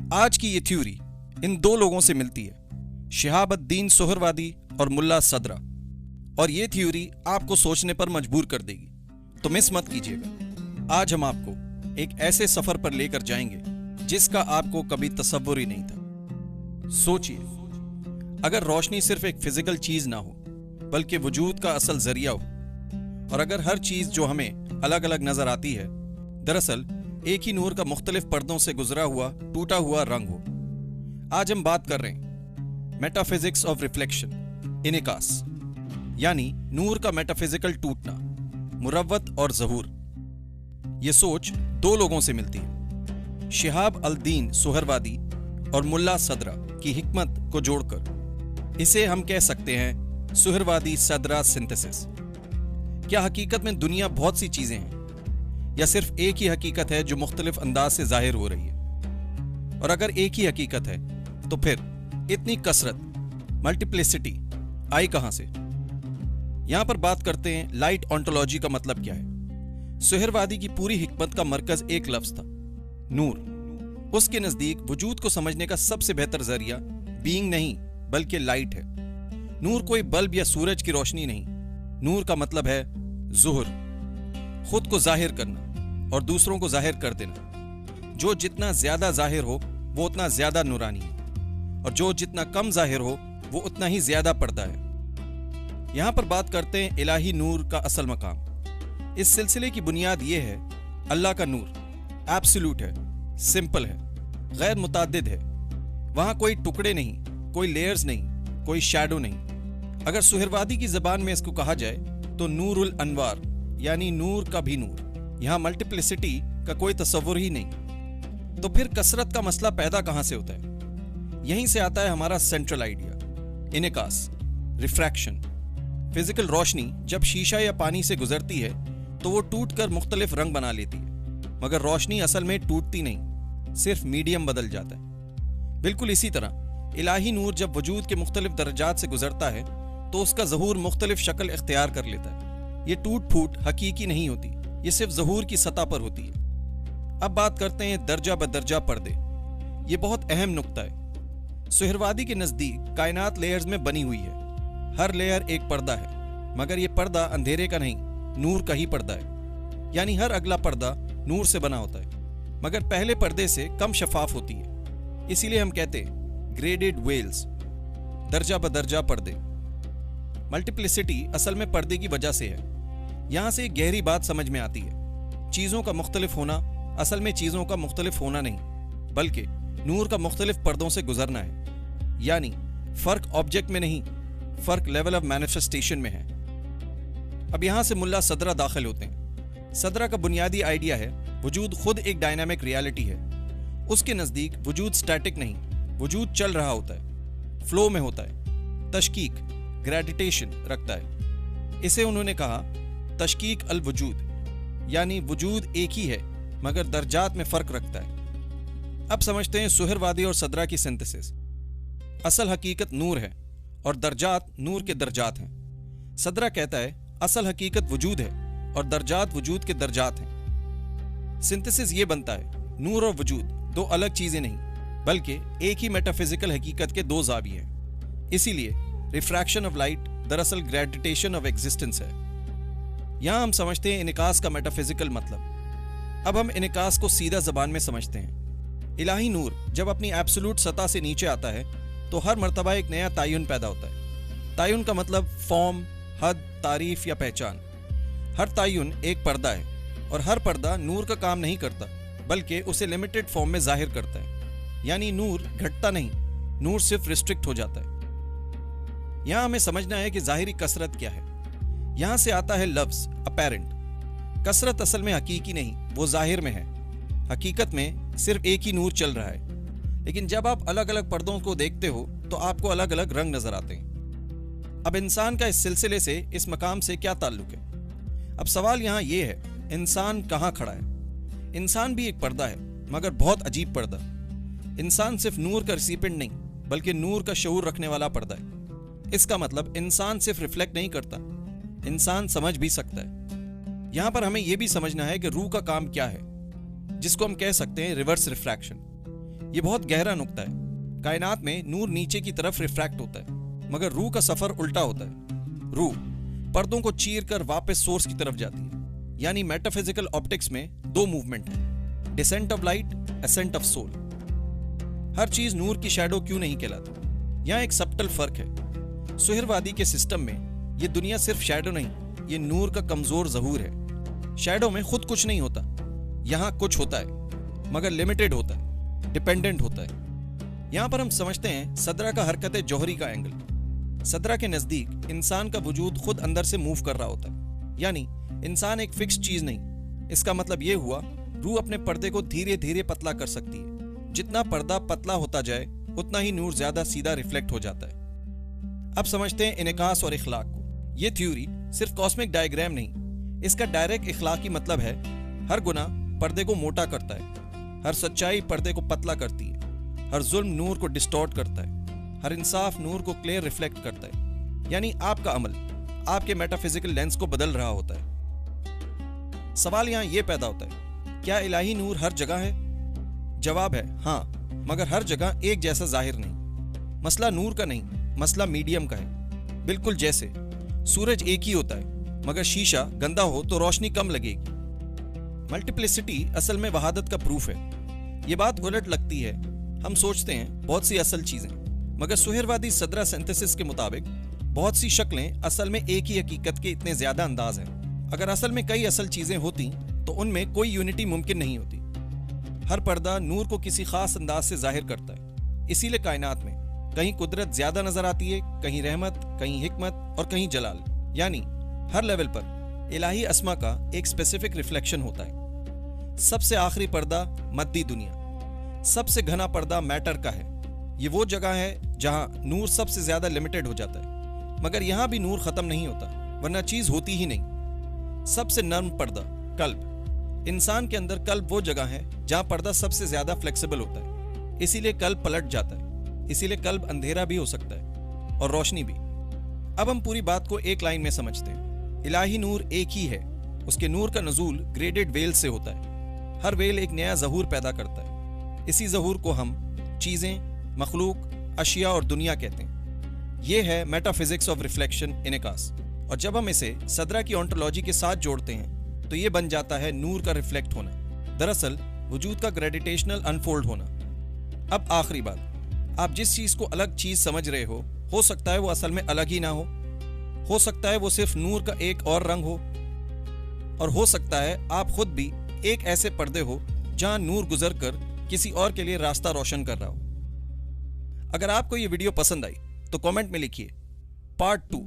आज की ये थ्योरी इन दो लोगों से मिलती है, शिहाबुद्दीन सुहरवादी और मुल्ला सदरा। और ये थ्योरी आपको सोचने पर मजबूर कर देगी, तो मिस मत कीजिएगा। आज हम आपको एक ऐसे सफर पर लेकर जाएंगे जिसका आपको कभी तसव्वुर ही नहीं था। सोचिए, अगर रोशनी सिर्फ एक फिजिकल चीज ना हो बल्कि वजूद का असल जरिया हो, और अगर हर चीज जो हमें अलग अलग नजर आती है दरअसल एक ही नूर का मुख्तलिफ पर्दों से गुजरा हुआ टूटा हुआ रंग हो। आज हम बात कर रहे हैं मेटाफिजिक्स ऑफ रिफ्लेक्शन, इनेकास, यानी नूर का मेटाफिजिकल टूटना, मुरव्वत और ज़हूर। यह सोच दो लोगों से मिलती है, शिहाबुद्दीन सुहरवादी और मुल्ला सदरा की हिकमत को जोड़कर। इसे हम कह सकते हैं सुहरवादी सदरा सिंथेसिस। क्या हकीकत में दुनिया बहुत सी चीजें हैं, या सिर्फ एक ही हकीकत है जो मुख्तलिफ अंदाज से जाहिर हो रही है? और अगर एक ही हकीकत है तो फिर इतनी कसरत, मल्टीप्लिसिटी आई कहां से? यहां पर बात करते हैं लाइट ऑन्टोलॉजी का मतलब क्या है। सुहरवादी की पूरी हिकमत का मरकज एक लफ्ज था, नूर। उसके नजदीक वजूद को समझने का सबसे बेहतर जरिया बीइंग नहीं बल्कि लाइट है। नूर कोई बल्ब या सूरज की रोशनी नहीं, नूर का मतलब है ज़ुहर, खुद को जाहिर करना और दूसरों को जाहिर कर देना। जो जितना ज्यादा जाहिर हो वो उतना ज्यादा नूरानी है, और जो जितना कम जाहिर हो वो उतना ही ज्यादा पर्दा है। यहां पर बात करते हैं इलाही नूर का असल मकाम। इस सिलसिले की बुनियाद यह है, अल्लाह का नूर एब्सोल्यूट है, सिंपल है, गैर मुताद्दिद है। वहां कोई टुकड़े नहीं, कोई लेयर्स नहीं, कोई शैडो नहीं। अगर सुहरवादी की जबान में इसको कहा जाए तो नूरुल अनवार, यानी नूर का भी नूर। यहां मल्टीप्लिसिटी का कोई तसव्वुर ही नहीं। तो फिर कसरत का मसला पैदा कहां से होता है? यहीं से आता है हमारा सेंट्रल आइडिया, इनेकास, रिफ्रैक्शन। फिजिकल रोशनी जब शीशा या पानी से गुजरती है तो वो टूटकर मुख्तलिफ रंग बना लेती है, मगर रोशनी असल में टूटती नहीं, सिर्फ मीडियम बदल जाता है। बिल्कुल इसी तरह इलाही नूर जब वजूद के मुख्तलिफ दर्जात से गुजरता है तो उसका ज़हूर मुख्तलिफ शक्ल इख्तियार कर लेता है। ये टूट फूट हकीकी नहीं होती, ये सिर्फ ज़हूर की सतह पर होती है। अब बात करते हैं दर्जा बदर्जा पर्दे। ये बहुत अहम नुक्ता है। सुहरवादी के नज़दीक कायनात लेयर्स में बनी हुई है। हर लेयर एक पर्दा है, मगर यह पर्दा अंधेरे का नहीं, नूर का ही पर्दा है। यानी हर अगला पर्दा नूर से बना होता है, मगर पहले पर्दे से कम शफाफ होती है। इसीलिए हम कहते हैं ग्रेडेड वेल्स, दर्जा बदर्जा पर्दे। मल्टीप्लिसिटी असल में पर्दे की वजह से है। यहां से एक गहरी बात समझ में आती है, चीजों का मुख्तलिफ होना असल में चीजों का मुख्तलिफ होना नहीं, बल्कि नूर का मुख्तलिफ पर्दों से गुजरना है। यानी फर्क ऑब्जेक्ट में नहीं, फर्क लेवल ऑफ मैनिफेस्टेशन में है। अब यहां से मुल्ला सदरा दाखिल होते हैं। सदरा का बुनियादी आइडिया है, वजूद खुद एक डायनामिक रियलिटी है। उसके नजदीक वजूद स्टैटिक नहीं, वजूद चल रहा होता है, फ्लो में होता है, तशकीक, ग्रेविटेशन रखता है। इसे उन्होंने कहा तशकीक अल वजूद, यानी वजूद एक ही है मगर दर्जात में फर्क रखता है। अब समझते हैं सुहरवादी और सदरा की सिंथेसिस। असल हकीकत नूर है और दर्जात नूर के दर्जात हैं। सदरा कहता है असल हकीकत वजूद है और दर्जात वजूद के दर्जात हैं। सिंथेसिस ये बनता है, नूर और वजूद दो अलग चीजें नहीं बल्कि एक ही मेटाफिजिकल हकीकत के दो ज़ाविये हैं। इसीलिए रिफ्रैक्शन ऑफ लाइट दरअसल ग्रेविटेशन ऑफ एग्जिस्टेंस है। यहां हम समझते हैं इनेकास का मेटाफिजिकल मतलब। अब हम इनेकास को सीधा जबान में समझते हैं। इलाही नूर जब अपनी एब्सोल्यूट सतह से नीचे आता है तो हर मर्तबा एक नया तायुन पैदा होता है। तायुन का मतलब फॉर्म, हद, तारीफ या पहचान। हर तायुन एक पर्दा है और हर पर्दा नूर का काम नहीं करता बल्कि उसे लिमिटेड फॉर्म में जाहिर करता है। यानी नूर घटता नहीं, नूर सिर्फ रिस्ट्रिक्ट हो जाता है। यहां हमें समझना है कि जाहिरी कसरत क्या है। यहां से आता है लफ्ज अपैरेंट। कसरत असल में हकीकी नहीं, वो जाहिर में है। हकीकत में सिर्फ एक ही नूर चल रहा है, लेकिन जब आप अलग अलग पर्दों को देखते हो तो आपको अलग अलग रंग नजर आते हैं। अब इंसान का इस सिलसिले से, इस मकाम से क्या ताल्लुक है? अब सवाल यहां यह है, इंसान कहां खड़ा है? इंसान भी एक पर्दा है, मगर बहुत अजीब पर्दा। इंसान सिर्फ नूर का रिसिपेंट नहीं बल्कि नूर का शऊर रखने वाला पर्दा है। इसका मतलब इंसान सिर्फ रिफ्लेक्ट नहीं करता, इंसान समझ भी सकता है। यहां पर हमें यह भी समझना है कि रूह का काम क्या है, जिसको हम कह सकते हैं रिवर्स रिफ्रैक्शन। ये बहुत गहरा नुक्ता है। कायनात में नूर नीचे की तरफ रिफ्रैक्ट होता है, मगर रूह का सफर उल्टा होता है। रूह पर्दों को चीर कर वापस सोर्स की तरफ जाती है। यानी मेटाफिजिकल ऑप्टिक्स में दो मूवमेंट है, descent of light, ascent of soul. हर चीज नूर की शैडो क्यों नहीं कहलाती? यहाँ एक सबटल फर्क है। सुहरवादी के सिस्टम में ये दुनिया सिर्फ शैडो नहीं, ये नूर का कमजोर ज़हूर है। शैडो में खुद कुछ नहीं होता, यहाँ कुछ होता है मगर लिमिटेड होता है, डिपेंडेंट होता है। यहाँ पर हम समझते हैं सदरा का हरकत जौहरी का एंगल। सदरा के नजदीक इंसान का वजूद खुद अंदर से मूव कर रहा होता है, यानी इंसान एक फिक्स चीज नहीं। इसका मतलब यह हुआ रूह अपने पर्दे को धीरे धीरे पतला कर सकती है। जितना पर्दा पतला होता जाए उतना ही नूर ज्यादा सीधा रिफ्लेक्ट हो जाता है। अब समझते हैं इनेकास और इखलाक को। यह थ्योरी सिर्फ कॉस्मिक डायग्राम नहीं, इसका डायरेक्ट इखलाकी मतलब है हर गुनाह पर्दे को मोटा करता है, हर सच्चाई पर्दे को पतला करती है, हर जुल्म नूर को डिस्टॉर्ट करता है, हर इंसाफ नूर को क्लियर रिफ्लेक्ट करता है। यानी आपका अमल आपके मेटाफिजिकल लेंस को बदल रहा होता है। सवाल यहां यह पैदा होता है, क्या इलाही नूर हर जगह है? जवाब है हाँ, मगर हर जगह एक जैसा जाहिर नहीं। मसला नूर का नहीं, मसला मीडियम का है। बिल्कुल जैसे सूरज एक ही होता है, मगर शीशा गंदा हो तो रोशनी कम लगेगी। मल्टीप्लिसिटी असल में वहादत का प्रूफ है। ये बात उलट लगती है। हम सोचते हैं बहुत सी असल चीजें, मगर सुहरवादी सदरा सिंथेसिस के मुताबिक बहुत सी शक्लें असल में एक ही हकीकत के इतने ज्यादा अंदाज हैं। अगर असल में कई असल चीजें होती तो उनमें कोई यूनिटी मुमकिन नहीं होती। हर पर्दा नूर को किसी खास अंदाज से जाहिर करता है। इसीलिए कायनात में कहीं कुदरत ज्यादा नजर आती है, कहीं रहमत, कहीं हिकमत और कहीं जलाल। यानी हर लेवल पर इलाही अस्मा का एक स्पेसिफिक रिफ्लेक्शन होता है। सबसे आखिरी पर्दा मद्दी दुनिया, सबसे घना पर्दा मैटर का है। ये वो जगह है जहां नूर सबसे ज्यादा लिमिटेड हो जाता है, मगर यहां भी नूर खत्म नहीं होता, वरना चीज होती ही नहीं। सबसे नर्म पर्दा कल्ब। इंसान के अंदर कल्ब वो जगह है जहां पर्दा सबसे ज्यादा फ्लेक्सिबल होता है। इसीलिए कल्ब पलट जाता है। इसीलिए कल्ब अंधेरा भी हो सकता है और रोशनी भी। अब हम पूरी बात को एक लाइन में समझते हैं। इलाही नूर एक ही है, उसके नूर का नजूल ग्रेडेड वेल से होता है। हर वेल एक नया ज़हूर पैदा करता है। इसी ज़हूर को हम चीजें, मखलूक, अशिया और दुनिया कहते हैं। यह है मेटाफिजिक्स ऑफ रिफ्लेक्शन इनेकास। और जब हम इसे सदरा की ऑन्टोलॉजी के साथ जोड़ते हैं तो यह बन जाता है नूर का रिफ्लेक्ट होना, दरअसल वजूद का ग्रेविटेशनल अनफोल्ड होना। अब आखिरी बात, आप जिस चीज को अलग चीज समझ रहे हो सकता है वो असल में अलग ही ना हो सकता है वो सिर्फ नूर का एक और रंग हो सकता है आप खुद भी एक ऐसे पर्दे हो जहां नूर गुजर कर किसी और के लिए रास्ता रोशन कर रहा हो। अगर आपको ये वीडियो पसंद आई तो कमेंट में लिखिए पार्ट 2।